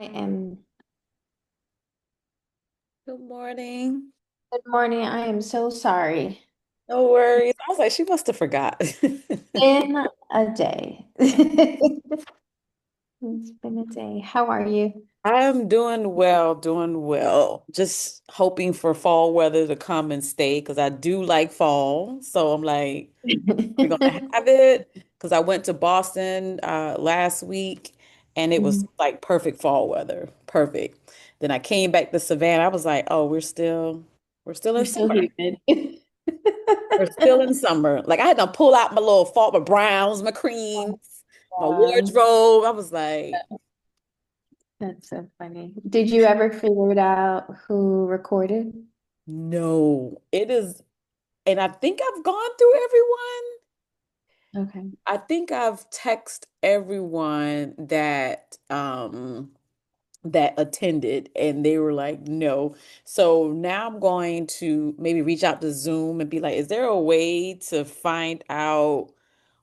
I am. Good morning. Good morning. I am so sorry. No worries. I was like, she must have forgot. In a day. It's been a day. How are you? I'm doing well, doing well. Just hoping for fall weather to come and stay because I do like fall. So I'm like, we're gonna have it because I went to Boston last week and it was Mhm. like perfect fall weather. Perfect. Then I came back to Savannah. I was like, oh, we're still We're in still summer. human. We're still in summer. Like I had to pull out my little fault, my browns, my creams, my Wow, wardrobe. I was like, that's so funny. Did you ever figure it out who recorded? no, it is. And I think I've gone through everyone. Okay. I think I've texted everyone that attended and they were like, no. So now I'm going to maybe reach out to Zoom and be like, is there a way to find out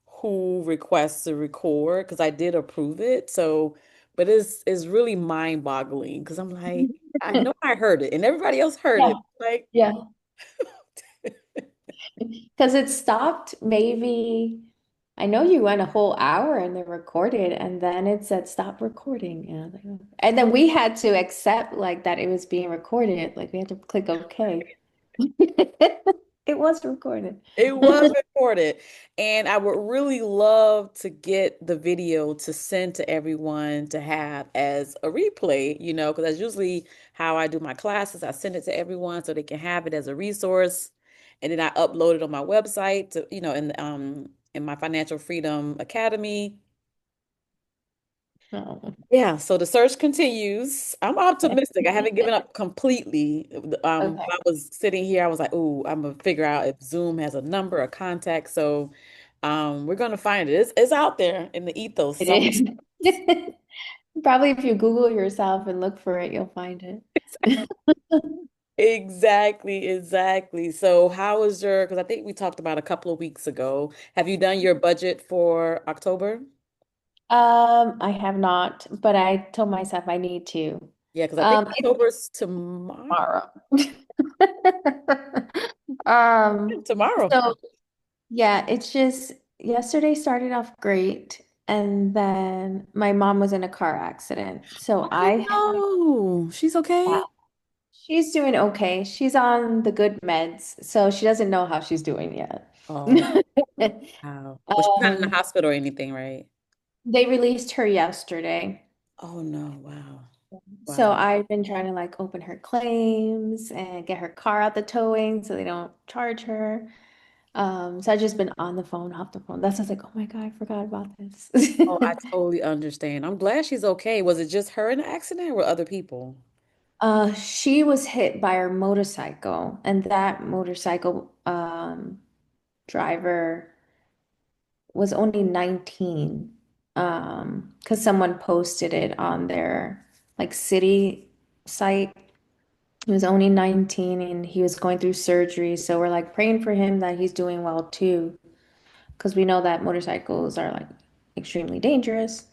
who requests to record? Because I did approve it. So, but it's really mind-boggling because I'm like, I know I heard it and everybody else heard Yeah, it. Like, yeah. Because it stopped maybe, I know you went a whole hour and they recorded, and then it said stop recording. And I was like, "Oh." And then we had to accept like that it was being recorded. Like we had to click OK. It was recorded. it was recorded. And I would really love to get the video to send to everyone to have as a replay, because that's usually how I do my classes. I send it to everyone so they can have it as a resource. And then I upload it on my website to, in my Financial Freedom Academy. Oh, Yeah, so the search continues. I'm okay. optimistic. I haven't given up completely. Okay. While I was sitting here, I was like, "Oh, I'm gonna figure out if Zoom has a number, a contact." So, we're gonna find it. It's out there in the ethos It somewhere. is. Probably if you Google yourself and look for it, you'll find it. Exactly, exactly. So, how is your? Because I think we talked about a couple of weeks ago. Have you done your budget for October? I have not, but I told myself I need to. Yeah, because I think It's October's tomorrow. tomorrow. Um, Tomorrow. so yeah, it's just yesterday started off great, and then my mom was in a car accident. So I had Oh no, she's okay. she's doing okay. She's on the good meds, so she doesn't know how she's doing yet. Oh. Wow. But she's not in the Um, hospital or anything, right? they released her yesterday. Oh no. Wow. So Wow. I've been trying to like open her claims and get her car out the towing so they don't charge her. So I've just been on the phone, off the phone. That's just like, oh my God, I forgot about this. Oh, I totally understand. I'm glad she's okay. Was it just her in the accident or were other people? She was hit by her motorcycle, and that motorcycle driver was only 19. Because someone posted it on their like city site. He was only 19 and he was going through surgery. So we're like praying for him that he's doing well too, because we know that motorcycles are like extremely dangerous.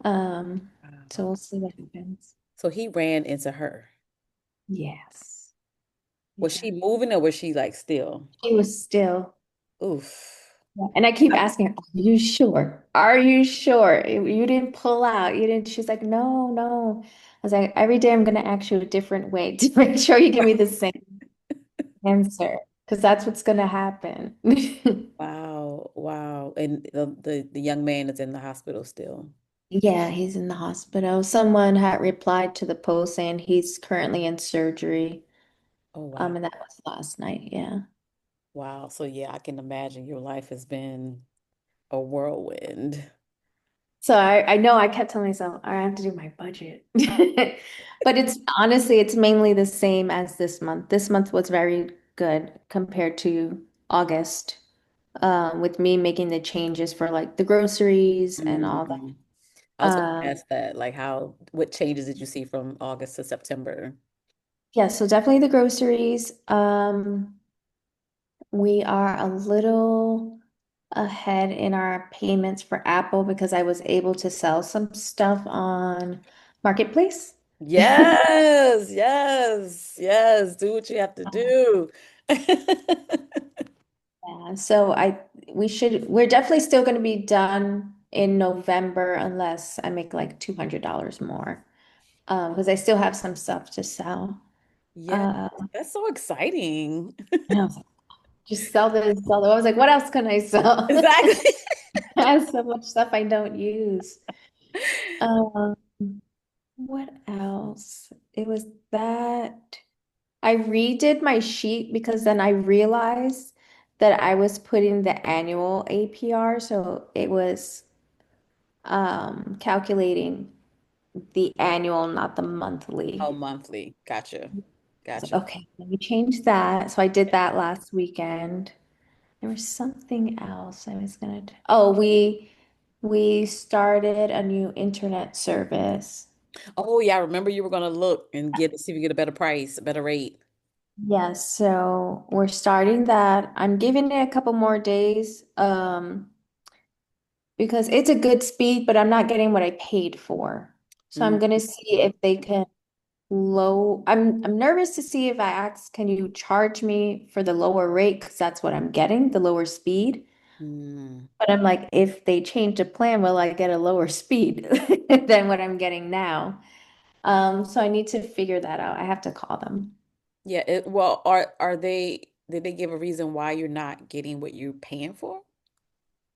Um, so Wow. we'll see what happens. So he ran into her. Yes. Was Yeah. she moving or was she like still? She was still. Oof. Yeah. And I keep asking her, are you sure? Are you sure? You didn't pull out. You didn't. She's like, no, no. I was like, every day I'm gonna ask you a different way to make sure you give me the same answer. Because that's what's gonna happen. Wow. Wow. And the young man is in the hospital still. Yeah, he's in the hospital. Someone had replied to the post saying he's currently in surgery. Oh wow. And that was last night. Yeah. Wow. So yeah, I can imagine your life has been a whirlwind. So I know I kept telling myself I have to do my budget. But it's honestly, it's mainly the same as this month. This month was very good compared to August, with me making the changes for like the groceries and all that. Mm. I was going to Um, ask that, like what changes did you see from August to September? yeah, so definitely the groceries. We are a little ahead in our payments for Apple because I was able to sell some stuff on. Marketplace. Yes, yes, yes. Do what you have to do. Yeah, so we're definitely still going to be done in November unless I make like $200 more. Because I still have some stuff to sell. Yeah, Uh, that's so exciting. and I was like, just sell this, sell that. I was like, what else can I sell? Exactly. I have so much stuff I don't use. Um, what else? It was that I redid my sheet because then I realized that I was putting the annual APR, so it was calculating the annual, not the Oh, monthly. monthly. Gotcha. I was Gotcha. like, okay, let me change that. So I did that last weekend. There was something else I was gonna do. Oh, we started a new internet service. Oh, yeah, I remember you were gonna look and see if you get a better price, a better rate. Yes, so we're starting that. I'm giving it a couple more days, because it's a good speed, but I'm not getting what I paid for. So I'm Mm, gonna see if they can I'm nervous to see if I ask, can you charge me for the lower rate? Because that's what I'm getting, the lower speed. mm. But I'm like, if they change the plan, will I get a lower speed than what I'm getting now? So I need to figure that out. I have to call them. Yeah, well, are they did they give a reason why you're not getting what you're paying for?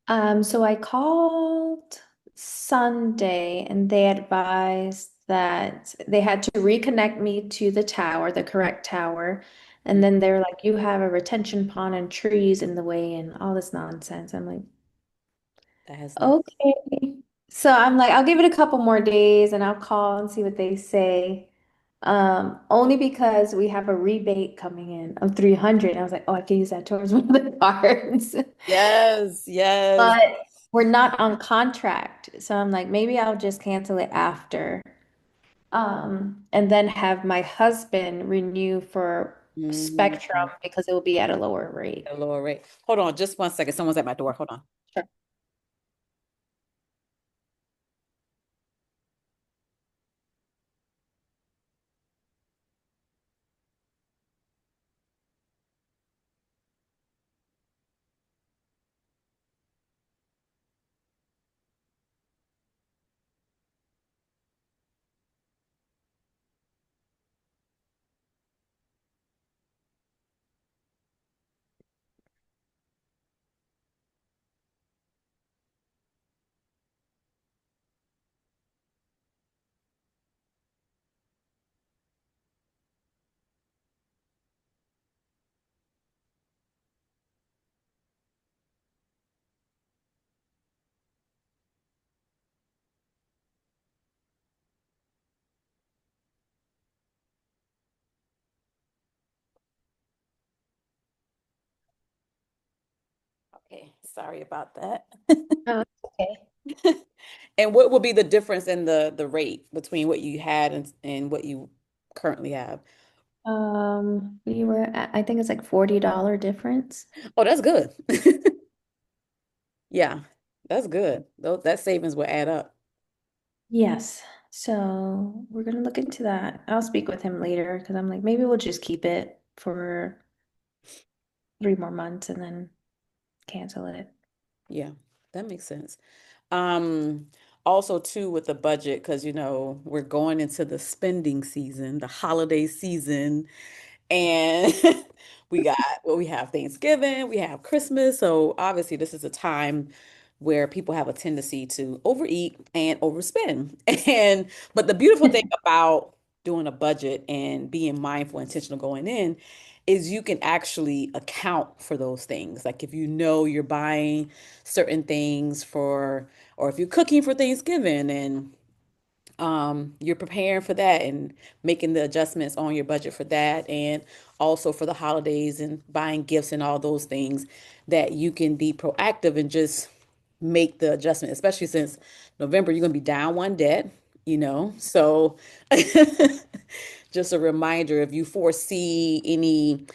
So I called Sunday and they advised that they had to reconnect me to the tower, the correct tower. Mm, And then they're like, you have a retention pond and trees in the way and all this nonsense. I'm like, that has nothing. okay. So I'm like, I'll give it a couple more days and I'll call and see what they say. Only because we have a rebate coming in of 300. I was like, oh, I can use that towards one of the cards. Yes, yes. But we're not on contract. So I'm like, maybe I'll just cancel it after. And then have my husband renew for Spectrum Mm, because it will be at a lower rate. a lower rate. Hold on, just one second. Someone's at my door. Hold on. Sure. Okay, sorry about that. Oh, it's okay. And what would be the difference in the rate between what you had and what you currently have? We were at, I think it's like $40 difference. Oh, that's good. Yeah, that's good. That savings will add up. Yes. So we're gonna look into that. I'll speak with him later because I'm like, maybe we'll just keep it for 3 more months and then cancel it. Yeah, that makes sense. Um, Also too with the budget, because we're going into the spending season, the holiday season, and we have Thanksgiving, we have Christmas. So obviously this is a time where people have a tendency to overeat and overspend. And but the beautiful thing about doing a budget and being mindful, intentional going in is you can actually account for those things. Like if you know you're buying certain things for, or if you're cooking for Thanksgiving and you're preparing for that and making the adjustments on your budget for that, and also for the holidays and buying gifts and all those things, that you can be proactive and just make the adjustment, especially since November, you're going to be down one debt. So just a reminder, if you foresee any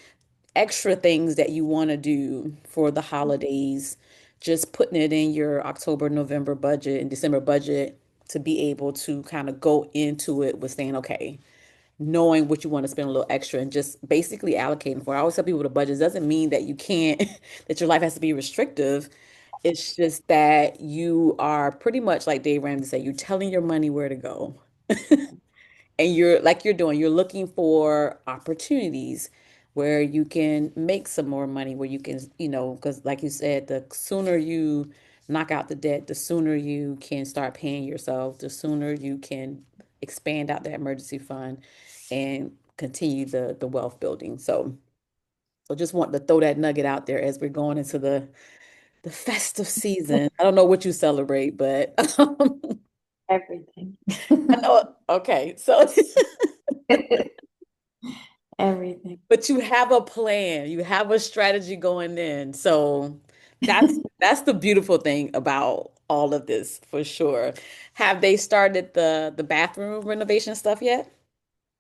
extra things that you want to do for the holidays, just putting it in your October, November budget and December budget to be able to kind of go into it with saying, okay, knowing what you want to spend a little extra and just basically allocating for it. I always tell people the budget doesn't mean that you can't, that your life has to be restrictive. It's just that you are pretty much like Dave Ramsey said, you're telling your money where to go. And you're like you're doing, you're looking for opportunities where you can make some more money, where you can, because like you said, the sooner you knock out the debt, the sooner you can start paying yourself, the sooner you can expand out the emergency fund and continue the wealth building. So just want to throw that nugget out there as we're going into the festive season. I don't know what you celebrate, but Everything. I know. Okay, so Everything. but you have a plan, you have a strategy going in. So that's the beautiful thing about all of this for sure. Have they started the bathroom renovation stuff yet?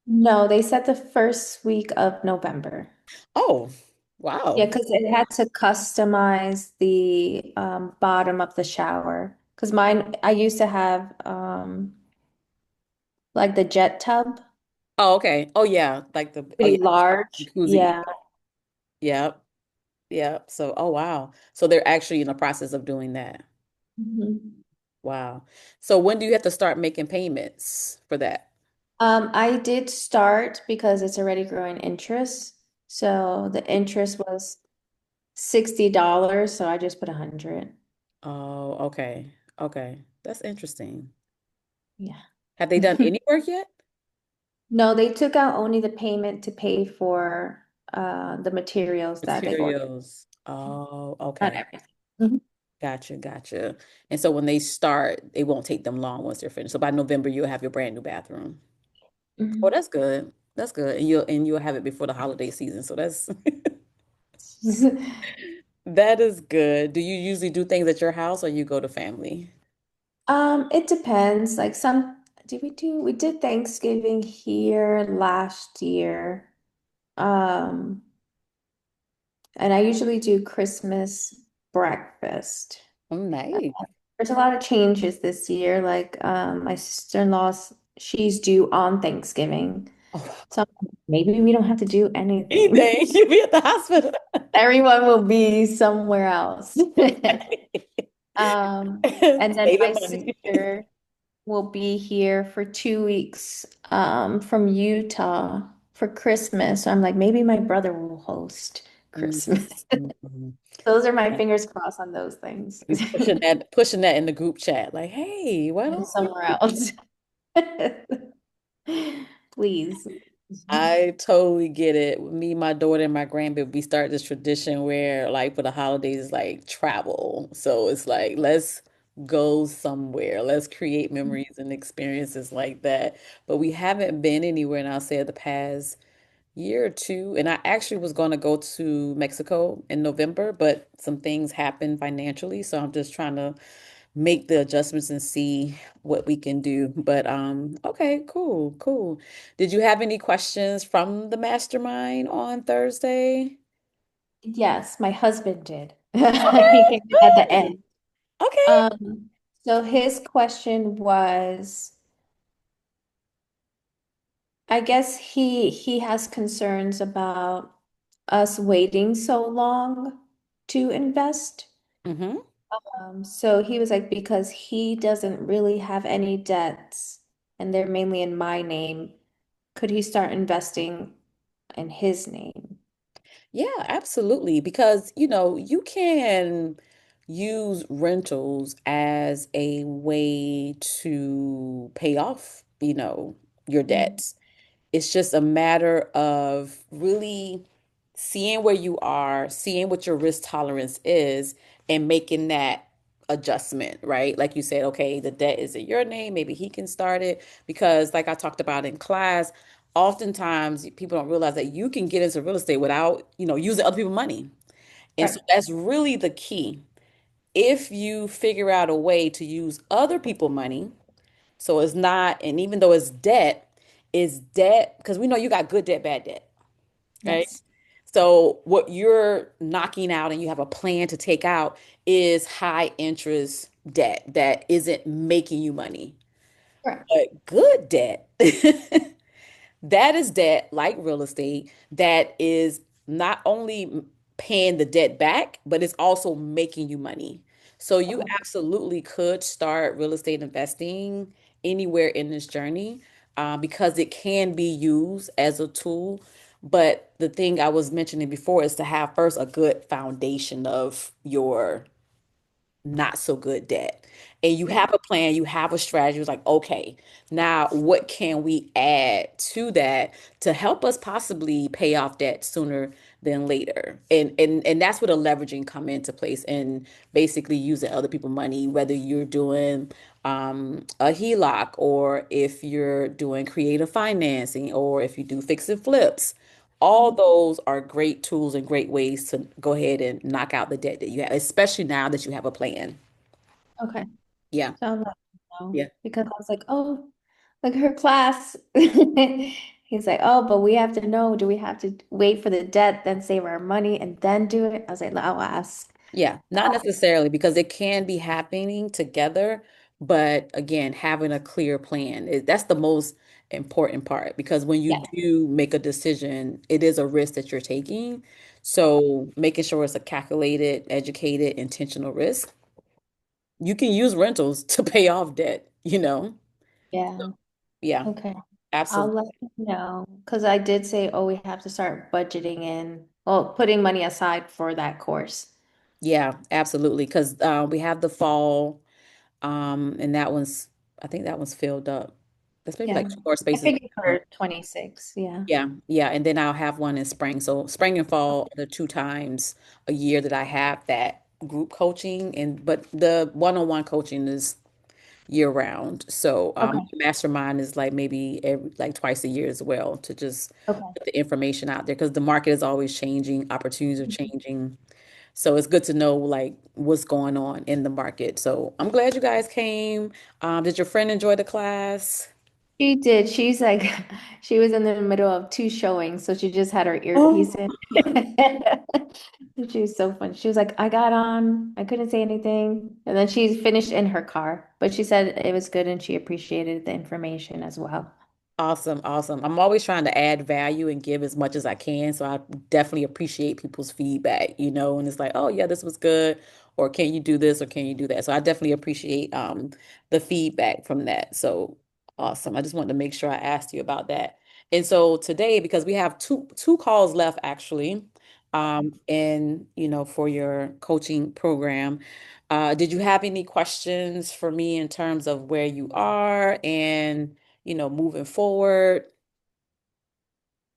No, they said the first week of November. Oh, Yeah, wow. because it had to customize the bottom of the shower. Because mine, I used to have like the jet tub, Oh, okay. Oh yeah, like the oh pretty yeah, large. jacuzzi. Yeah. Yep. Yep. So oh wow. So they're actually in the process of doing that. Mhm. Wow. So when do you have to start making payments for that? I did start because it's already growing interest. So the interest was $60, so I just put 100. Oh, okay. Okay. That's interesting. Yeah. Have they done any work yet? No, they took out only the payment to pay for the materials that they ordered. Materials. Oh, Not okay. everything. Mhm. Gotcha, gotcha. And so when they start, it won't take them long once they're finished. So by November, you'll have your brand new bathroom. Oh, Mhm. that's good. That's good. And you'll have it before the holiday season. So that's that is good. Do you usually do things at your house or you go to family? It depends. Like we did Thanksgiving here last year. Um, and I usually do Christmas breakfast. Oh, nice. There's a lot of changes this year. Like my sister-in-law's, she's due on Thanksgiving. Oh, So maybe we don't have to do anything. anything. You'll be at the hospital. Everyone will be somewhere else. And then my Saving money. sister will be here for 2 weeks from Utah for Christmas. So I'm like, maybe my brother will host Christmas. Mhm. Those are my fingers crossed on those things. Be pushing that in the group chat. Like, hey, why And don't somewhere else. Please. I totally get it. Me, my daughter, and my grandbaby, we start this tradition where, like, for the holidays, like travel. So it's like, let's go somewhere. Let's create memories and experiences like that. But we haven't been anywhere, and I'll say the past year or two. And I actually was going to go to Mexico in November, but some things happened financially. So I'm just trying to make the adjustments and see what we can do. But okay, cool, cool. Did you have any questions from the mastermind on Thursday? Yes, my husband did. He Okay, came in at the good. end. Okay. So his question was, I guess he has concerns about us waiting so long to invest. Mm-hmm. So he was like, because he doesn't really have any debts and they're mainly in my name, could he start investing in his name? Yeah, absolutely. Because, you can use rentals as a way to pay off, your Mm. debts. It's just a matter of really seeing where you are, seeing what your risk tolerance is, and making that adjustment, right? Like you said, okay, the debt is in your name. Maybe he can start it. Because, like I talked about in class, oftentimes people don't realize that you can get into real estate without, using other people's money. And so Right. that's really the key. If you figure out a way to use other people's money, so it's not, and even though it's debt, because we know you got good debt, bad debt, right? Yes. So what you're knocking out and you have a plan to take out is high interest debt that isn't making you money. Right. But good debt, that is debt like real estate that is not only paying the debt back, but it's also making you money. So you Okay. absolutely could start real estate investing anywhere in this journey, because it can be used as a tool. But the thing I was mentioning before is to have first a good foundation of your not so good debt. And you Yeah. have a plan, you have a strategy. It's like, okay, now what can we add to that to help us possibly pay off debt sooner than later? And that's where the leveraging come into place and basically using other people's money, whether you're doing a HELOC or if you're doing creative financing or if you do fix and flips. All those are great tools and great ways to go ahead and knock out the debt that you have, especially now that you have a plan. Okay. Yeah. So I'll let you know Yeah. because I was like, oh, like her class. He's like, oh, but we have to know, do we have to wait for the debt, then save our money and then do it? I was like, I'll ask. Yeah. Not necessarily because it can be happening together, but again, having a clear plan that's the most important part because when you Yeah. do make a decision, it is a risk that you're taking. So making sure it's a calculated, educated, intentional risk. You can use rentals to pay off debt, you know? Yeah. Yeah, Okay. I'll let absolutely. you know because I did say, oh, we have to start budgeting in, well, putting money aside for that course. Yeah, absolutely. Because we have the fall, and that one's, I think that one's filled up. There's maybe Yeah. like two more I spaces. figured for 26. Yeah. Yeah, yeah, and then I'll have one in spring. So spring and fall are the two times a year that I have that group coaching, and but the one-on-one coaching is year round. So Okay. mastermind is like maybe every like twice a year as well to just Okay. put the information out there because the market is always changing, opportunities are changing. So it's good to know like what's going on in the market. So I'm glad you guys came. Did your friend enjoy the class? She did. She's like, she was in the middle of two showings, so she just had her earpiece Oh, in. She was so fun. She was like, I got on, I couldn't say anything. And then she finished in her car, but she said it was good and she appreciated the information as well. awesome, awesome. I'm always trying to add value and give as much as I can. So I definitely appreciate people's feedback, and it's like, oh yeah, this was good, or can you do this or can you do that? So I definitely appreciate the feedback from that. So awesome. I just wanted to make sure I asked you about that. And so today, because we have two calls left actually, and for your coaching program. Did you have any questions for me in terms of where you are and moving forward,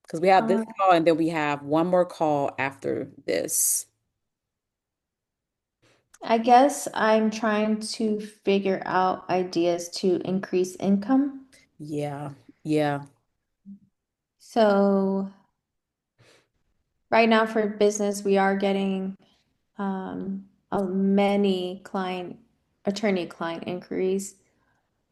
because we have this Uh, call and then we have one more call after this. I guess I'm trying to figure out ideas to increase income. Yeah, yeah, So right now for business, we are getting many attorney client inquiries,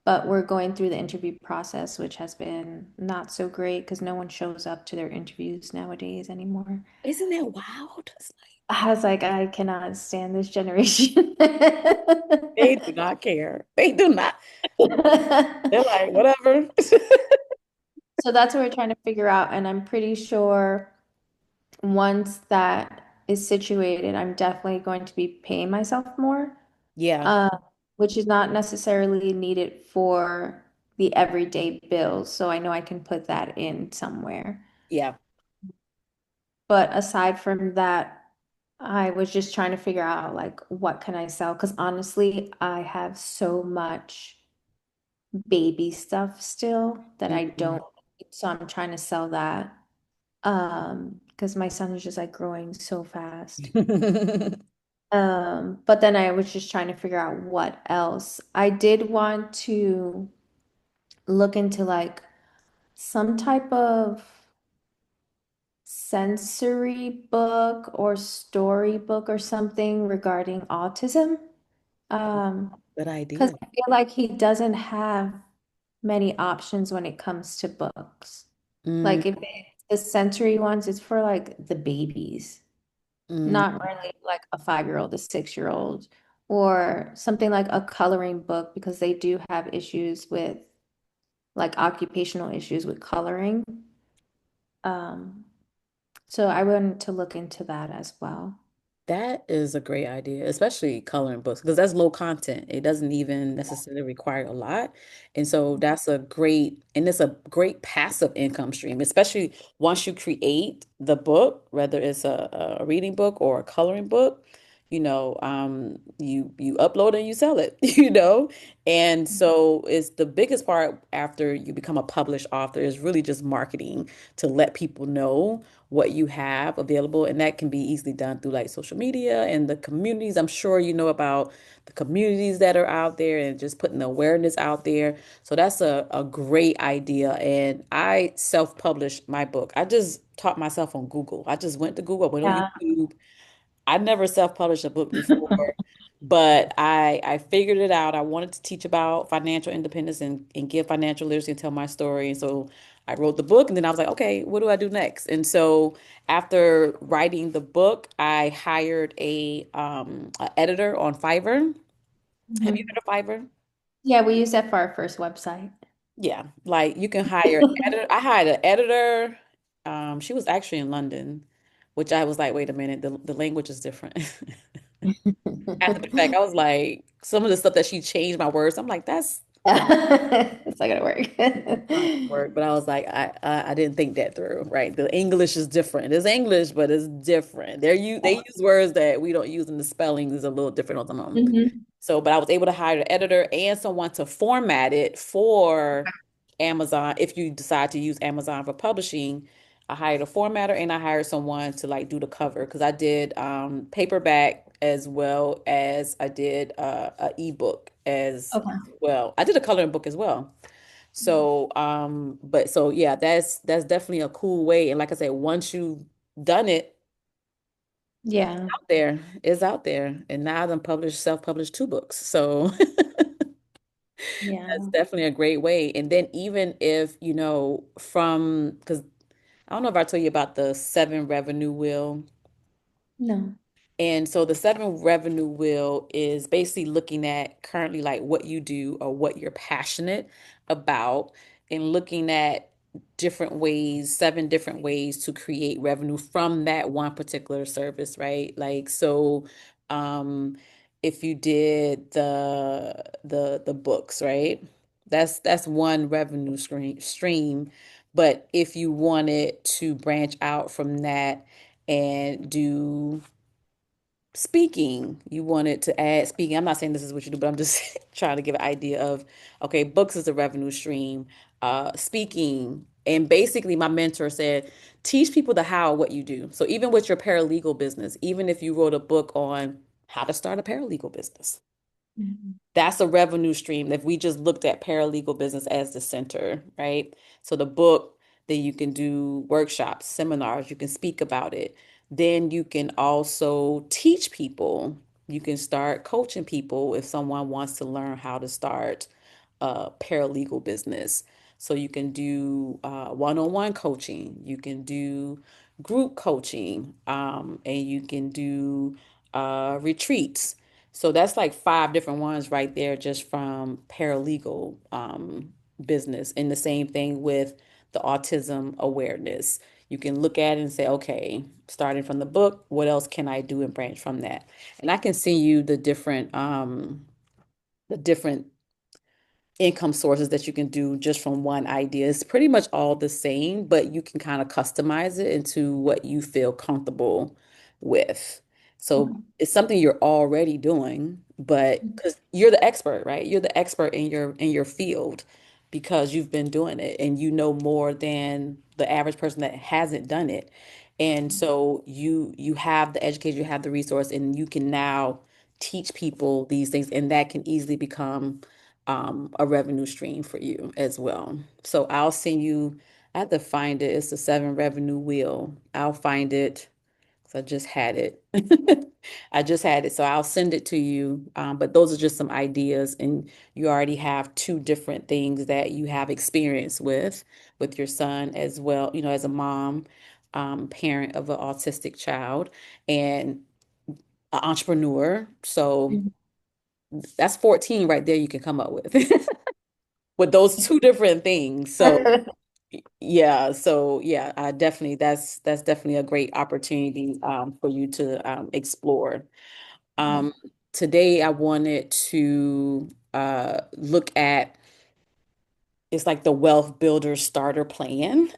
but we're going through the interview process, which has been not so great because no one shows up to their interviews nowadays anymore. isn't that wild? It's like, I was like, I cannot stand this generation. they do not care. They do not. They're like, whatever. So that's what we're trying to figure out, and I'm pretty sure once that is situated, I'm definitely going to be paying myself more. Yeah, uh, which is not necessarily needed for the everyday bills. So I know I can put that in somewhere. yeah. But aside from that, I was just trying to figure out like what can I sell? Because honestly, I have so much baby stuff still that I Mhm. don't need. So I'm trying to sell that. Because my son is just like growing so fast. But then I was just trying to figure out what else. I did want to look into like some type of sensory book or storybook or something regarding autism. Good Because idea. I feel like he doesn't have many options when it comes to books. Mm, Like if it's the sensory ones, it's for like the babies, mm. not really like a 5-year-old, a 6-year-old, or something like a coloring book because they do have issues with like occupational issues with coloring. Um, so I wanted to look into that as well. That is a great idea, especially coloring books, because that's low content. It doesn't even necessarily require a lot. And so that's a great, and it's a great passive income stream, especially once you create the book, whether it's a reading book or a coloring book, you upload and you sell it, And so it's the biggest part after you become a published author is really just marketing to let people know what you have available. And that can be easily done through like social media and the communities. I'm sure you know about the communities that are out there and just putting the awareness out there. So that's a great idea. And I self-published my book. I just taught myself on Google. I just went to Google, I went on Yeah. YouTube. I never self-published a book before, but I figured it out. I wanted to teach about financial independence and give financial literacy and tell my story. And so I wrote the book and then I was like, okay, what do I do next? And so after writing the book, I hired a editor on Fiverr. Have you Mhm. heard of Fiverr? Yeah, we use that for our first website. Yeah, like you can hire editor. I hired an editor. She was actually in London, which I was like, wait a minute, the language is different. After the fact, I was like, some of the stuff that she changed my words, I'm like, that's It's not gonna work. not gonna work. But I was like, I didn't think that through, right? The English is different. It's English, but it's different. They use words that we don't use, and the spelling is a little different on them. Mhm. So, but I was able to hire an editor and someone to format it for Amazon. If you decide to use Amazon for publishing, I hired a formatter and I hired someone to like do the cover because I did paperback as well as I did a ebook as Okay. well. I did a coloring book as well. So, but so yeah, that's definitely a cool way. And like I said, once you've done it Yeah. out there, it's out there. And now I'm published, self-published two books. So that's Yeah. definitely a great way. And then even if, from because I don't know if I told you about the seven revenue wheel. No. And so the seven revenue wheel is basically looking at currently like what you do or what you're passionate about and looking at different ways, seven different ways to create revenue from that one particular service, right? Like so um if you did the books, right? That's one revenue stream. But if you wanted to branch out from that and do speaking, you wanted to add speaking. I'm not saying this is what you do, but I'm just trying to give an idea of, okay, books is a revenue stream, speaking. And basically, my mentor said, teach people the how, what you do. So even with your paralegal business, even if you wrote a book on how to start a paralegal business, Mhm. that's a revenue stream if we just looked at paralegal business as the center, right? So the book, then you can do workshops, seminars, you can speak about it. Then you can also teach people. You can start coaching people if someone wants to learn how to start a paralegal business. So you can do one-on-one coaching, you can do group coaching, and you can do retreats. So that's like five different ones right there just from paralegal business. And the same thing with the autism awareness. You can look at it and say, okay, starting from the book, what else can I do and branch from that? And I can see you the different income sources that you can do just from one idea. It's pretty much all the same, but you can kind of customize it into what you feel comfortable with. So Okay. it's something you're already doing, but because you're the expert, right? You're the expert in your field because you've been doing it and you know more than the average person that hasn't done it. And so you have the education, you have the resource, and you can now teach people these things, and that can easily become a revenue stream for you as well. So I'll send you, I have to find it. It's the seven revenue wheel. I'll find it because I just had it. I just had it. So I'll send it to you. But those are just some ideas. And you already have two different things that you have experience with your son as well, as a mom, parent of an autistic child, and an entrepreneur. So Mhm. that's 14 right there you can come up with. with those two different things. So yeah, I definitely that's definitely a great opportunity for you to explore. Um, Today I wanted to look at it's like the Wealth Builder Starter Plan.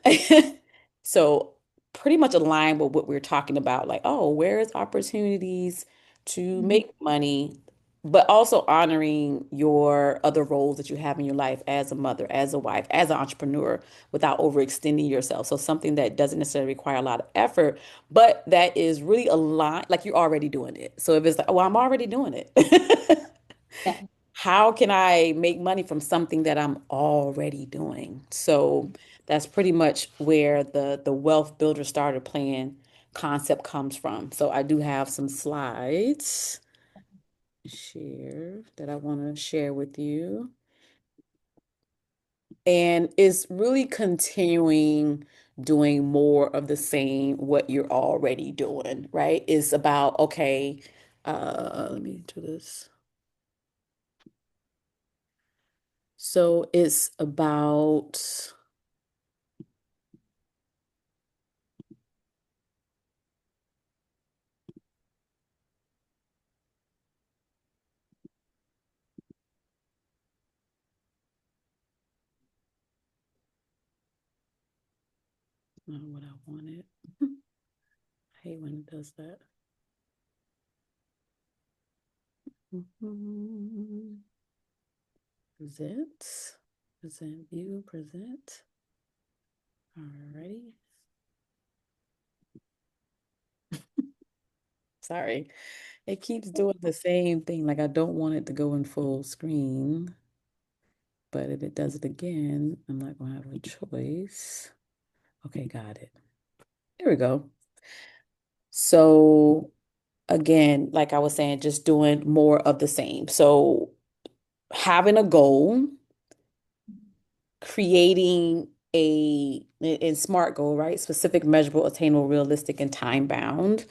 So pretty much aligned with what we're talking about, like, oh, where's opportunities to Mhm. make money, but also honoring your other roles that you have in your life as a mother, as a wife, as an entrepreneur, without overextending yourself. So something that doesn't necessarily require a lot of effort, but that is really aligned, like you're already doing it. So if it's like, well, I'm already doing it. Yeah. How can I make money from something that I'm already doing? So that's pretty much where the Wealth Builder Starter Plan concept comes from. So I do have some slides share that I want to share with you. And it's really continuing doing more of the same what you're already doing, right? It's about, okay, let me do this. So it's about not what I wanted. I hate when it does that. Mhm. Present, present view, present. Alrighty. Sorry. It keeps doing the same thing. Like I don't want it to go in full screen, but if it does it again, I'm not gonna have a choice. Okay, got it. There we go. So again, like I was saying, just doing more of the same. So having a goal, creating a in SMART goal, right? Specific, measurable, attainable, realistic, and time bound.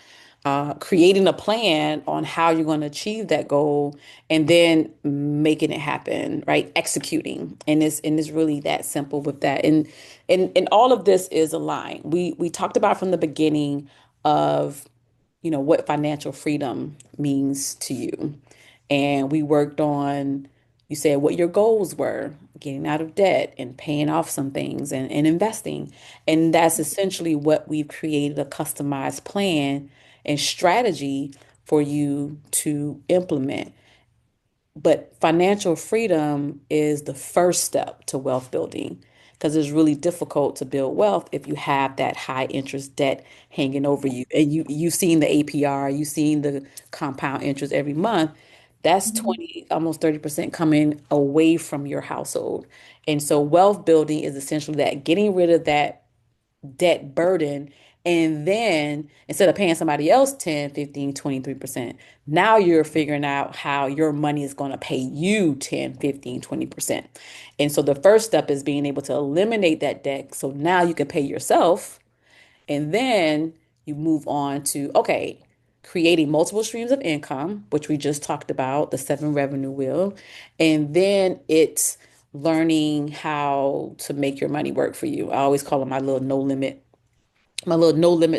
Creating a plan on how you're going to achieve that goal, and then making it happen, right? Executing, and it's really that simple with that. And all of this is aligned. We talked about from the beginning of what financial freedom means to you. And we worked on, you said what your goals were, getting out of debt and paying off some things and investing. And that's essentially what we've created a customized plan and strategy for you to implement. But financial freedom is the first step to wealth building because it's really difficult to build wealth if you have that high interest debt hanging over you. And you've seen the APR, you've seen the compound interest every month. That's Mhm. 20, almost 30% coming away from your household. And so wealth building is essentially that getting rid of that debt burden. And then instead of paying somebody else 10, 15, 23%, now you're figuring out how your money is going to pay you 10, 15, 20%. And so the first step is being able to eliminate that debt. So now you can pay yourself. And then you move on to, okay, creating multiple streams of income, which we just talked about, the seven revenue wheel. And then it's learning how to make your money work for you. I always call them my little no limit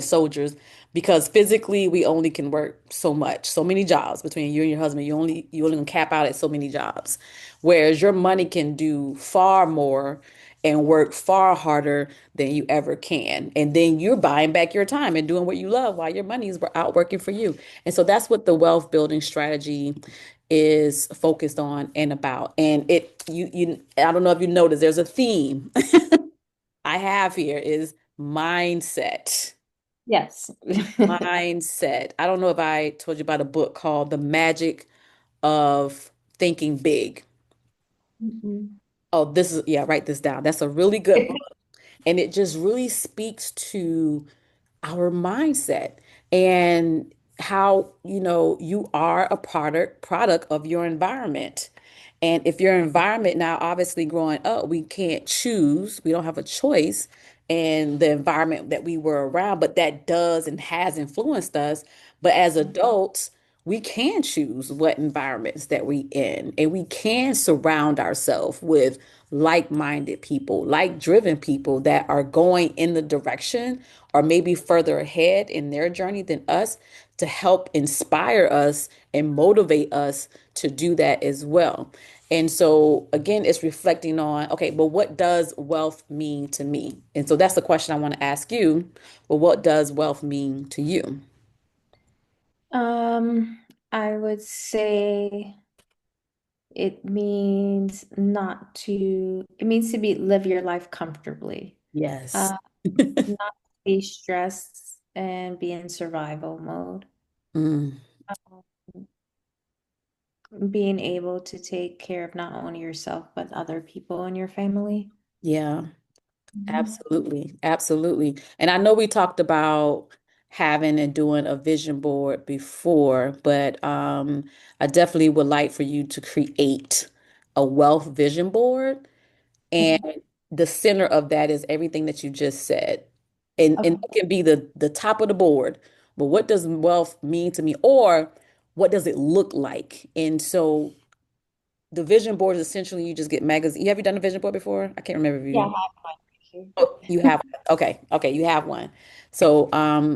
soldiers because physically we only can work so much, so many jobs between you and your husband. You only can cap out at so many jobs. Whereas your money can do far more and work far harder than you ever can. And then you're buying back your time and doing what you love while your money is out working for you. And so that's what the wealth building strategy is focused on and about. And I don't know if you noticed there's a theme I have here is mindset. Yes. Mindset. I don't know if I told you about a book called The Magic of Thinking Big. Mhm. Oh, yeah, write this down. That's a really good book. And it just really speaks to our mindset and how, you are a product of your environment. And if your environment now, obviously growing up, we can't choose, we don't have a choice in the environment that we were around, but that does and has influenced us. But as adults, we can choose what environments that we in, and we can surround ourselves with like-minded people, like-driven people that are going in the direction or maybe further ahead in their journey than us to help inspire us and motivate us to do that as well. And so again, it's reflecting on, okay, but what does wealth mean to me? And so that's the question I want to ask you. Well, what does wealth mean to you? Um, I would say it means to be live your life comfortably. Yes. Uh, not be stressed and be in survival mode. Mm, Um, being able to take care of not only yourself, but other people in your family. yeah. Mhm. Absolutely. Absolutely. And I know we talked about having and doing a vision board before, but I definitely would like for you to create a wealth vision board. And Okay. the center of that is everything that you just said. And Okay. it can be the top of the board, but what does wealth mean to me? Or what does it look like? And so the vision board is essentially you just get magazine. Have you done a vision board before? I can't remember if Yeah, I you. have one right Oh, you here. have okay, okay, you have one. So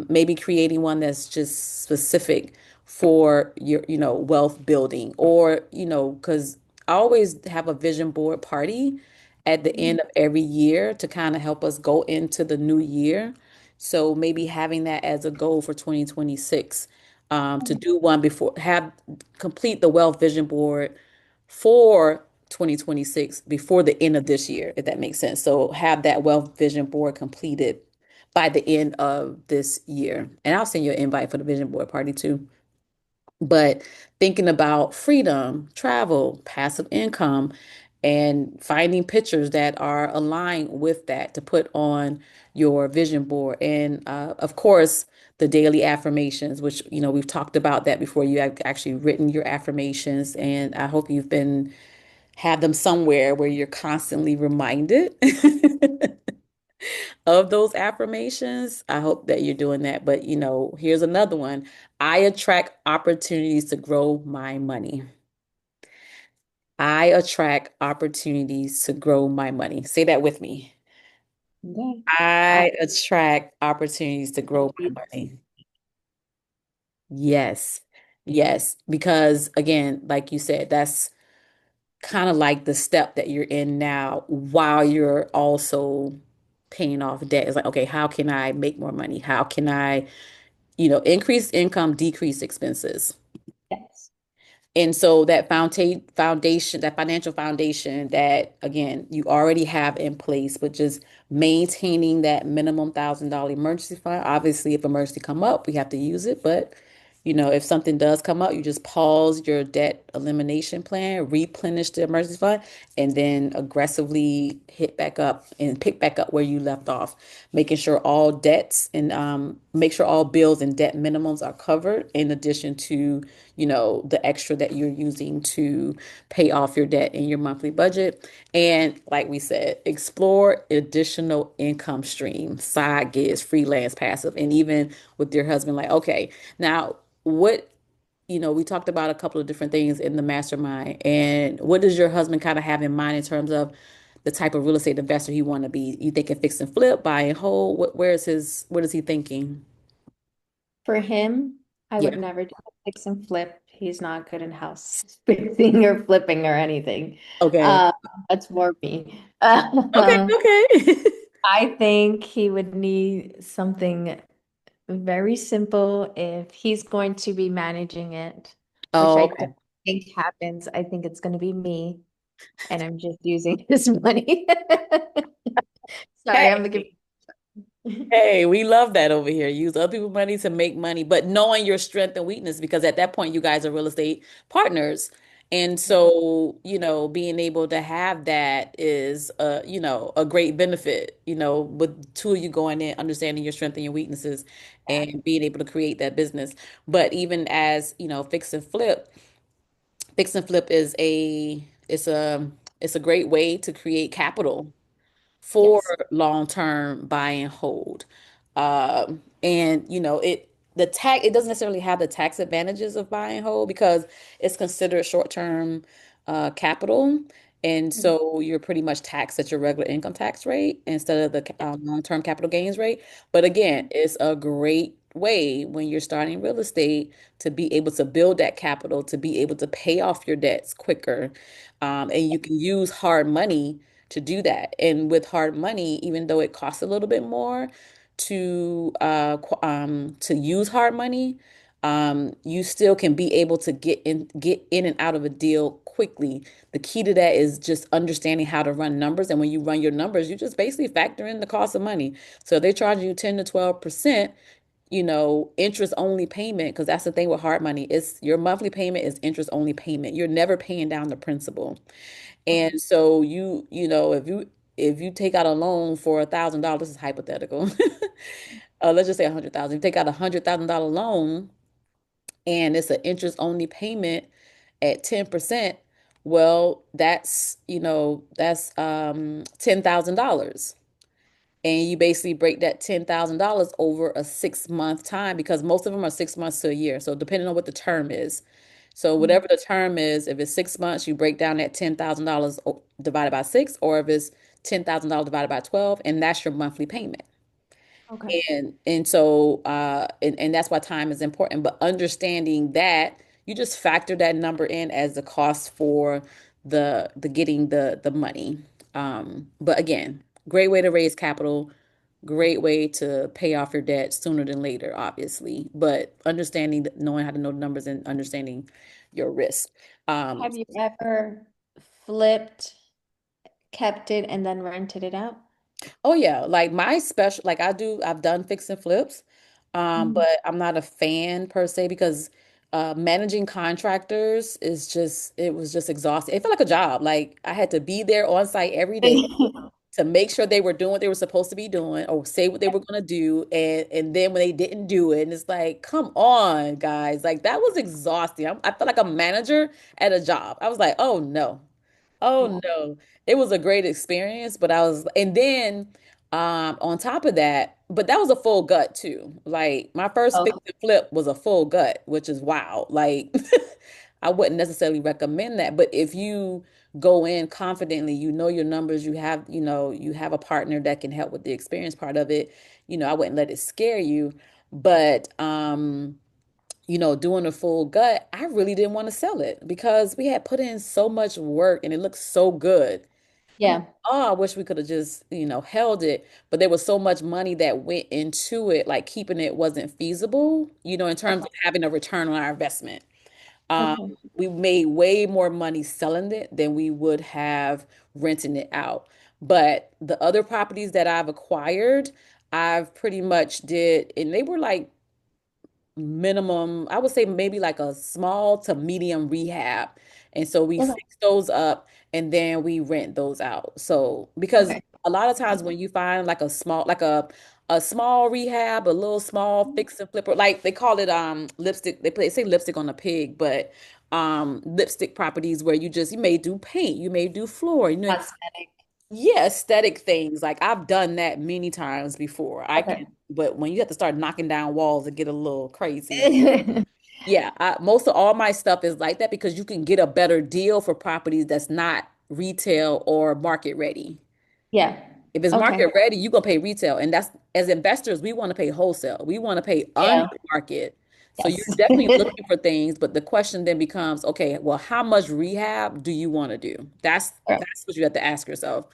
maybe creating one that's just specific for your, wealth building or, because I always have a vision board party at the end of every year to kind of help us go into the new year. So maybe having that as a goal for 2026, to Okay. do one before have complete the wealth vision board for 2026 before the end of this year, if that makes sense. So have that wealth vision board completed by the end of this year. And I'll send you an invite for the vision board party too. But thinking about freedom, travel, passive income, and finding pictures that are aligned with that to put on your vision board. And of course, the daily affirmations, which, we've talked about that before. You have actually written your affirmations, and I hope you've been have them somewhere where you're constantly reminded of those affirmations. I hope that you're doing that. But, here's another one. I attract opportunities to grow my money. I attract opportunities to grow my money. Say that with me. Okay. I I attract opportunities to grow my money. Yes. Yes. Because again, like you said, that's kind of like the step that you're in now while you're also paying off debt. It's like, okay, how can I make more money? How can I, increase income, decrease expenses? yes. And so that foundation, that financial foundation that again you already have in place, but just maintaining that minimum $1,000 emergency fund. Obviously, if emergency come up, we have to use it. But if something does come up, you just pause your debt elimination plan, replenish the emergency fund, and then aggressively hit back up and pick back up where you left off, making sure all debts and make sure all bills and debt minimums are covered in addition to the extra that you're using to pay off your debt in your monthly budget. And like we said, explore additional income streams, side gigs, freelance, passive, and even with your husband, like, okay, now what, we talked about a couple of different things in the mastermind. And what does your husband kind of have in mind in terms of the type of real estate investor he want to be? You thinking fix and flip, buy and hold? What is he thinking? For him, I would Yeah. never do a fix and flip. He's not good in house fixing or flipping or anything. Okay. Uh, that's more me. Okay. Okay. I think he would need something very simple if he's going to be managing it, which Oh, I don't okay. think happens. I think it's going to be me, and I'm just using his money. Sorry, I'm Hey. looking. Hey, we love that over here. Use other people's money to make money, but knowing your strength and weakness, because at that point, you guys are real estate partners. And so, being able to have that is, a great benefit, with two of you going in, understanding your strength and your weaknesses Yeah. and being able to create that business. But even as, fix and flip it's a great way to create capital for Yes. long-term buy and hold. And it doesn't necessarily have the tax advantages of buy and hold because it's considered short-term capital. And Mm. so you're pretty much taxed at your regular income tax rate instead of the long-term capital gains rate. But again, it's a great way when you're starting real estate to be able to build that capital, to be able to pay off your debts quicker. And you can use hard money to do that. And with hard money, even though it costs a little bit more to use hard money, you still can be able to get in and out of a deal quickly. The key to that is just understanding how to run numbers. And when you run your numbers, you just basically factor in the cost of money. So if they're charging you 10 to 12%, interest only payment, because that's the thing with hard money, is your monthly payment is interest only payment. You're never paying down the principal. Okay. And so if you take out a loan for $1,000, this is hypothetical. Let's just say 100,000. You take out $100,000 loan and it's an interest only payment at 10%, well, that's $10,000. And you basically break that $10,000 over a 6 month time because most of them are 6 months to a year. So depending on what the term is. So Mm. whatever the term is, if it's 6 months, you break down that $10,000 divided by six, or if it's $10,000 divided by 12, and that's your monthly payment. Okay. And that's why time is important. But understanding that, you just factor that number in as the cost for the getting the money. But again, great way to raise capital, great way to pay off your debt sooner than later, obviously. But knowing how to know the numbers and understanding your risk. Um, Have you ever flipped, kept it, and then rented it out? Oh yeah, like my special, like I've done fix and flips, Mhm. but I'm not a fan per se because managing contractors it was just exhausting. It felt like a job. Like I had to be there on site every day to make sure they were doing what they were supposed to be doing or say what they were going to do, and then when they didn't do it, and it's like, come on, guys, like that was exhausting. I felt like a manager at a job. I was like, oh no. Oh Yeah. no. It was a great experience, but and then on top of that, but that was a full gut too. Like my first fix Okay. and flip was a full gut, which is wow. Like I wouldn't necessarily recommend that, but if you go in confidently, you know your numbers, you have a partner that can help with the experience part of it, I wouldn't let it scare you. But doing a full gut, I really didn't want to sell it because we had put in so much work and it looked so good. I'm like, Yeah. oh, I wish we could have just, held it. But there was so much money that went into it, like keeping it wasn't feasible, in terms Okay. of having a return on our investment. Um, Okay. we made way more money selling it than we would have renting it out. But the other properties that I've acquired, I've pretty much did, and they were like minimum, I would say maybe like a small to medium rehab. And so we Okay. fix those up and then we rent those out. So because Okay. a lot of times when you find like a small rehab, a little small fix and flipper, like they call it lipstick, they say lipstick on a pig, but lipstick properties where you may do paint, you may do floor, Cosmetic. yeah, aesthetic things. Like I've done that many times before. Okay. But when you have to start knocking down walls, it get a little crazy. Yeah, most of all my stuff is like that because you can get a better deal for properties that's not retail or market ready. Yeah. If it's Okay. market ready, you're gonna pay retail, and that's as investors, we want to pay wholesale. We want to pay under Yeah. market. So you're Yes. definitely looking for things, but the question then becomes, okay, well, how much rehab do you want to do? That's Right. that's what you have to ask yourself.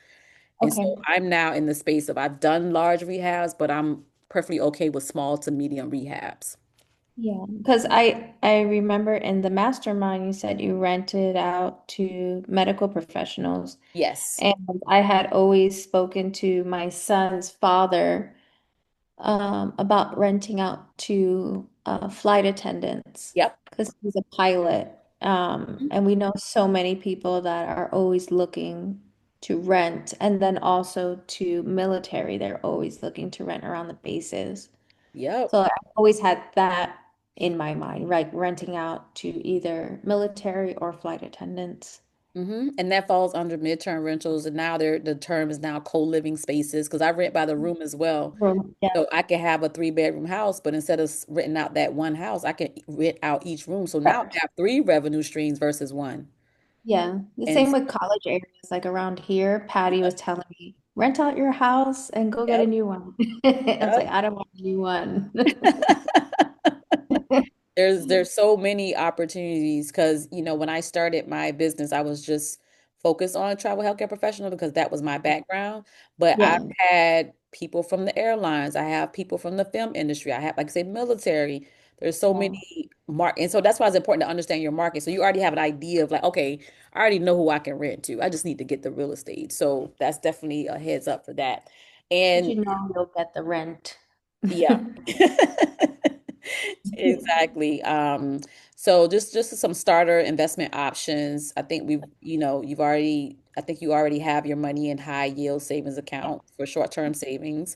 And so Okay. I'm now in the space of I've done large rehabs, but I'm perfectly okay with small to medium rehabs. Yeah, because I remember in the mastermind you said you rented out to medical professionals, Yes. and I had always spoken to my son's father about renting out to flight attendants Yep. because he's a pilot, Mhm. and we know so many people that are always looking to rent, and then also to military, they're always looking to rent around the bases. Yep. So I've always had that in my mind, like renting out to either military or flight attendants. And that falls under midterm rentals. And now the term is now co-living spaces because I rent by the room as well. Yeah. So I can have a 3 bedroom house, but instead of renting out that one house, I can rent out each room. So now I Correct. have three revenue streams versus one. Yeah, the And same with college areas. Like around here, Patty was telling me, rent out your house and go get a yep, new one. I was like, yep. I don't want a new one. There's so many opportunities because when I started my business, I was just focused on travel healthcare professional because that was my background. But I've Yeah. had people from the airlines, I have people from the film industry, I have, like I say, military. There's so Yeah. many and so that's why it's important to understand your market. So you already have an idea of like, okay, I already know who I can rent to. I just need to get the real estate. So that's definitely a heads up for that. But And you know you'll get the rent. yeah. Exactly. So just some starter investment options. I think I think you already have your money in high yield savings account for short-term savings.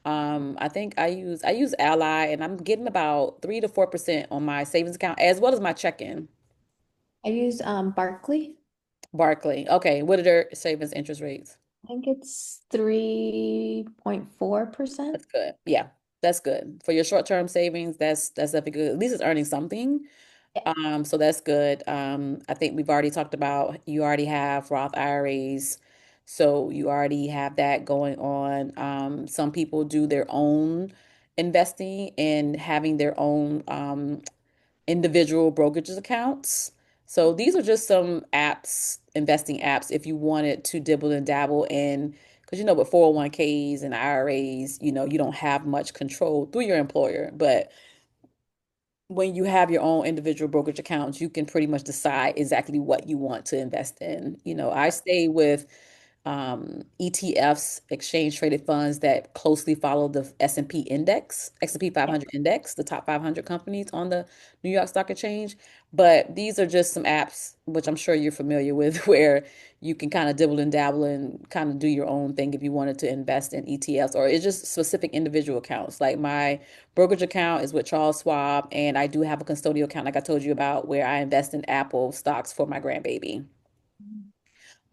I think I use Ally and I'm getting about 3 to 4% on my savings account as well as my check-in. I use Barkley. Barclay. Okay, what are their savings interest rates? I think it's 3.4%. That's good. Yeah, that's good. For your short-term savings, that's definitely good. At least it's earning something. Yeah. So that's good. I think we've already talked about you already have Roth IRAs, so you already have that going on. Some people do their own investing and having their own individual brokerages accounts. So these are just some apps, investing apps, if you wanted to dibble and dabble in, because with 401ks and IRAs, you don't have much control through your employer, but when you have your own individual brokerage accounts, you can pretty much decide exactly what you want to invest in. I stay with ETFs, exchange traded funds that closely follow the S&P index, S&P Yeah. 500 index, the top 500 companies on the New York Stock Exchange. But these are just some apps, which I'm sure you're familiar with, where you can kind of dibble and dabble and kind of do your own thing if you wanted to invest in ETFs, or it's just specific individual accounts. Like my brokerage account is with Charles Schwab, and I do have a custodial account, like I told you about, where I invest in Apple stocks for my grandbaby.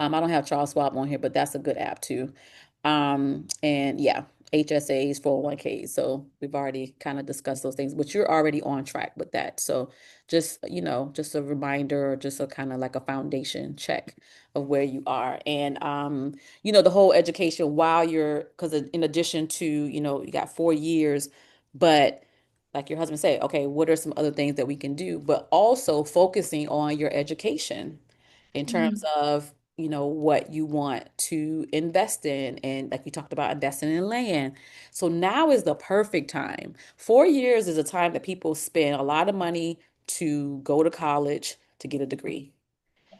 I don't have Charles Schwab on here, but that's a good app too. And yeah, HSAs, 401ks. So we've already kind of discussed those things, but you're already on track with that. So just a reminder, or just a kind of like a foundation check of where you are. And the whole education while because in addition to, you got 4 years, but like your husband said, okay, what are some other things that we can do? But also focusing on your education in terms Mhm. of what you want to invest in, and like you talked about investing in land. So now is the perfect time. 4 years is a time that people spend a lot of money to go to college to get a degree.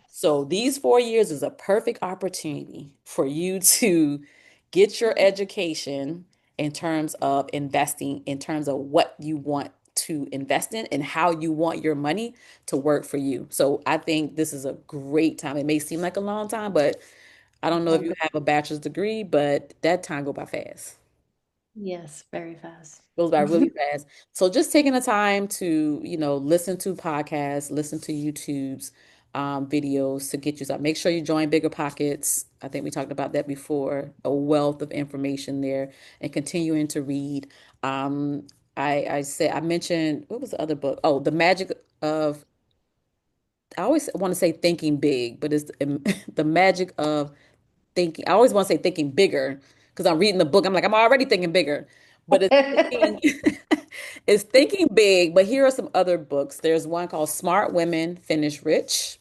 So these 4 years is a perfect opportunity for you to get your education in terms of investing, in terms of what you want to invest in and how you want your money to work for you. So I think this is a great time. It may seem like a long time, but I don't know if So you good. have a bachelor's degree, but that time go by fast. Yes, very fast. Goes by really fast. So just taking the time to, listen to podcasts, listen to YouTube's videos to get you started. Make sure you join Bigger Pockets. I think we talked about that before. A wealth of information there, and continuing to read. Um, I mentioned, what was the other book? Oh, The Magic of, I always want to say Thinking Big, but it's The Magic of Thinking. I always want to say Thinking Bigger because I'm reading the book. I'm like, I'm already thinking bigger, but it's thinking, it's thinking big. But here are some other books. There's one called Smart Women Finish Rich.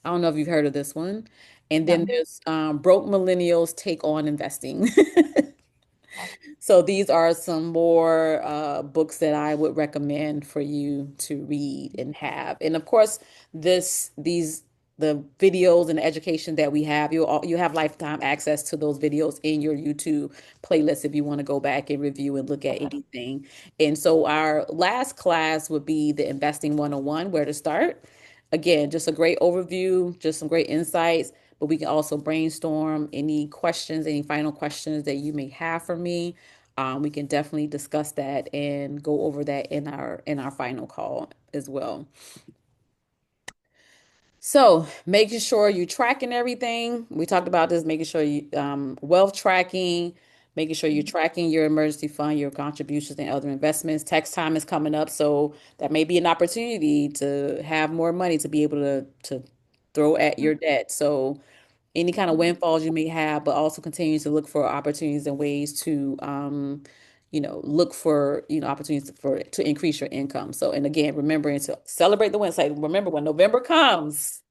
I don't know if you've heard of this one. And then No. there's Broke Millennials Take on Investing. So these are some more books that I would recommend for you to read and have. And of course, these the videos and the education that we have, you have lifetime access to those videos in your YouTube playlist if you want to go back and review and look at anything. And so our last class would be the Investing 101, where to start. Again, just a great overview, just some great insights, but we can also brainstorm any questions, any final questions that you may have for me. We can definitely discuss that and go over that in our final call as well. So making sure you're tracking everything. We talked about this, making sure you wealth tracking, making sure you're tracking your emergency fund, your contributions and other investments. Tax time is coming up, so that may be an opportunity to have more money to be able to throw at your debt. So any kind of windfalls you may have, but also continue to look for opportunities and ways to, look for, opportunities to increase your income. So, and again, remembering to celebrate the wins. Like, remember when November comes.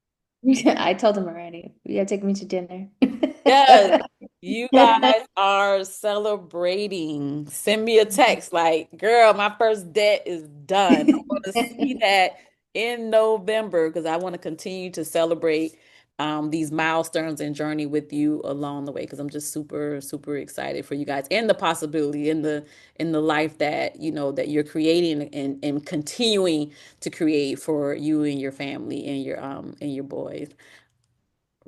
I told him already. You gotta take me to dinner. Yes, you guys are celebrating. Send me a text like, girl, my first debt is done. I want to see that in November because I want to continue to celebrate these milestones and journey with you along the way because I'm just super, super excited for you guys and the possibility in the life that that you're creating and continuing to create for you and your family and your boys.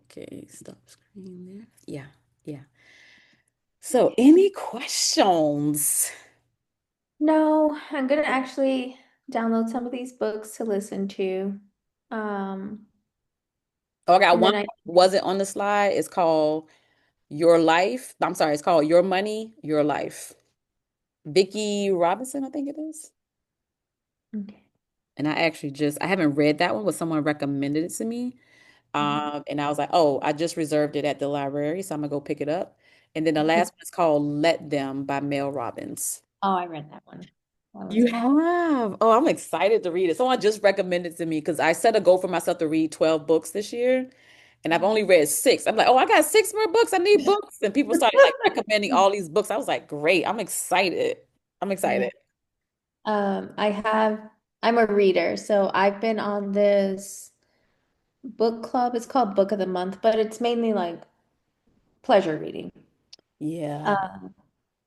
Okay, stop screen there. Yeah, yeah. So, any questions? No, I'm gonna actually download some of these books to listen to. Um, Oh, I got and one. then I Was it on the slide? It's called Your Life. I'm sorry, it's called Your Money, Your Life. Vicki Robinson, I think it is. okay. And I haven't read that one, but someone recommended it to me. Mhm. And I was like, oh, I just reserved it at the library, so I'm gonna go pick it up. And then the last one is called Let Them by Mel Robbins. Oh, I read that one. That one's You good. have. Oh, I'm excited to read it. Someone just recommended to me because I set a goal for myself to read 12 books this year, and I've only read six. I'm like, oh, I got six more books. I need books. And people started like recommending all these books. I was like, great. I'm excited. I'm Yeah. excited. I have, I'm a reader, so I've been on this book club. It's called Book of the Month, but it's mainly like pleasure reading. Yeah. Um,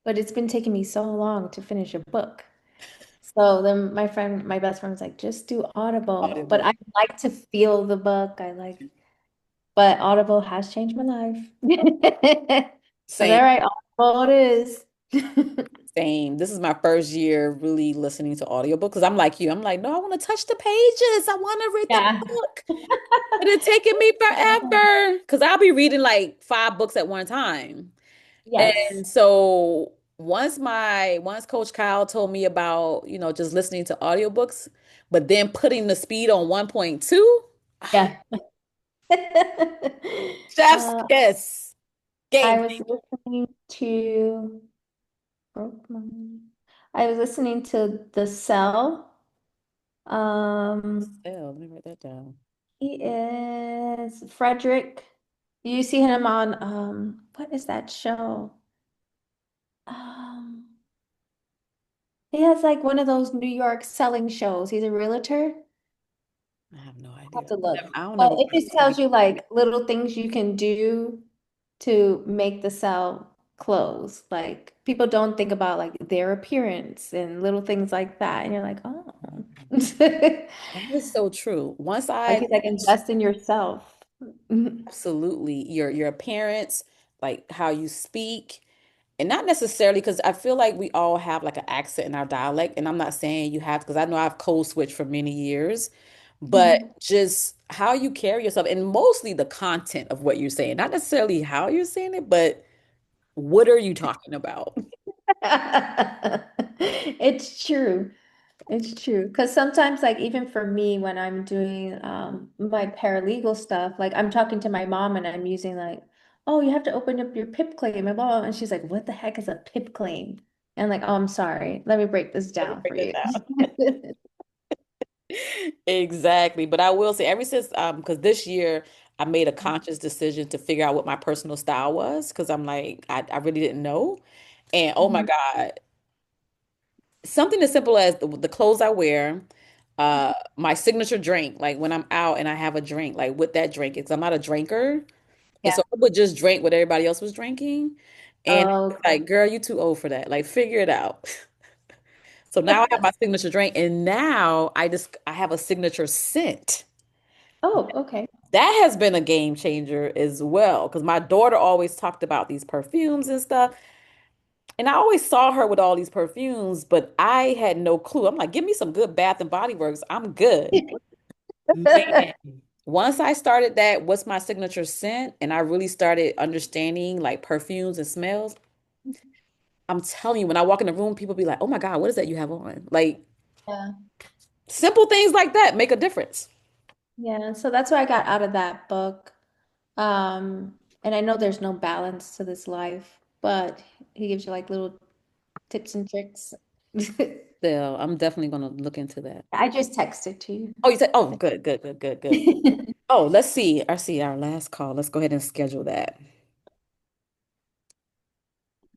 but it's been taking me so long to finish a book. So then my best friend was like, just do Audible. But Audiobook. I like to feel the book. But Audible has changed my life. I was Same, all right, Audible it is. same. This is my first year really listening to audiobooks because I'm like you. I'm like, no, I want to touch the pages. I want to read the Yeah. book. But it's taking me forever because I'll be reading like five books at one time. Yes. And so once Coach Kyle told me about, just listening to audiobooks, but then putting the speed on 1.2, Yeah. chef's Uh, kiss. Game I was changer. listening to broke my I was listening to The Cell. Um, Oh, let me write that down. he is Frederick. You see him on what is that show? Um, he has like one of those New York selling shows. He's a realtor. I have no I have idea. to look. I don't But never it watch just TV. tells you like little things you can do to make the cell close. Like people don't think about like their appearance and little things like that. And you're like, oh. That is so true. Once Like I he's like invest in yourself. absolutely your appearance, like how you speak, and not necessarily because I feel like we all have like an accent in our dialect, and I'm not saying you have because I know I've code switched for many years, but Mhm. just how you carry yourself and mostly the content of what you're saying, not necessarily how you're saying it, but what are you talking about? It's true. It's true. Because sometimes, like, even for me, when I'm doing my paralegal stuff, like, I'm talking to my mom and I'm using, like, oh, you have to open up your PIP claim and blah, blah, blah. And she's like, what the heck is a PIP claim? And I'm like, oh, I'm sorry. Let me break this Let me down break for that you. down. Exactly. But I will say ever since because this year I made a conscious decision to figure out what my personal style was because I'm like I really didn't know. And oh my Mhm. God, something as simple as the clothes I wear, my signature drink, like when I'm out and I have a drink, like what that drink is. I'm not a drinker. And Yeah. so I would just drink what everybody else was drinking. And Oh, it's like, girl, you too old for that. Like, figure it out. So now I have okay. my signature drink, and now I have a signature scent. Oh, okay. That has been a game changer as well. Because my daughter always talked about these perfumes and stuff. And I always saw her with all these perfumes, but I had no clue. I'm like, give me some good Bath and Body Works. I'm good. Man. Once I started that, what's my signature scent? And I really started understanding like perfumes and smells. I'm telling you, when I walk in the room, people be like, oh my God, what is that you have on? Like Yeah. simple things like that make a difference. Yeah, so that's what I got out of that book. And I know there's no balance to this life, but he gives you like little tips and tricks. So I'm definitely gonna look into that. I just texted to you. Oh, you said, oh, good, good, good, good, good. Oh, let's see. I see our last call. Let's go ahead and schedule that.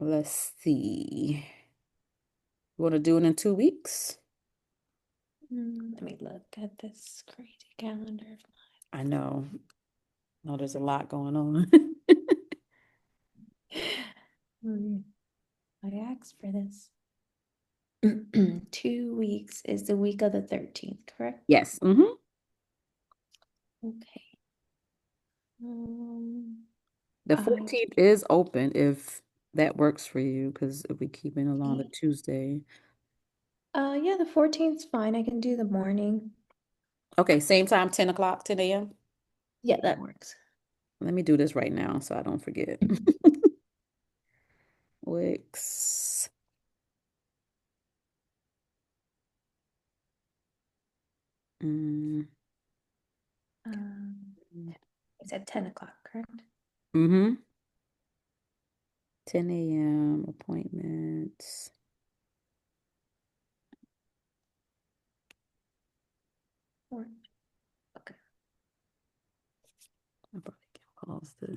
Let's see. You want to do it in 2 weeks? Let me look at this crazy calendar. I know. No, there's a lot going on. Hmm, I asked for this. 2 weeks is the week of the 13th, correct? Yes. Okay. Um, The I 14th is open if that works for you, because if we keep it along the can, Tuesday. yeah, the 14th's fine. I can do the morning. Okay, same time, 10 o'clock, 10 a.m. Yeah, that works. Let me do this right now so I don't forget. Wix. Mm, Um, it's at 10 o'clock, correct? mm-hmm. 10 a.m. appointments. Or, okay. I probably can pause this.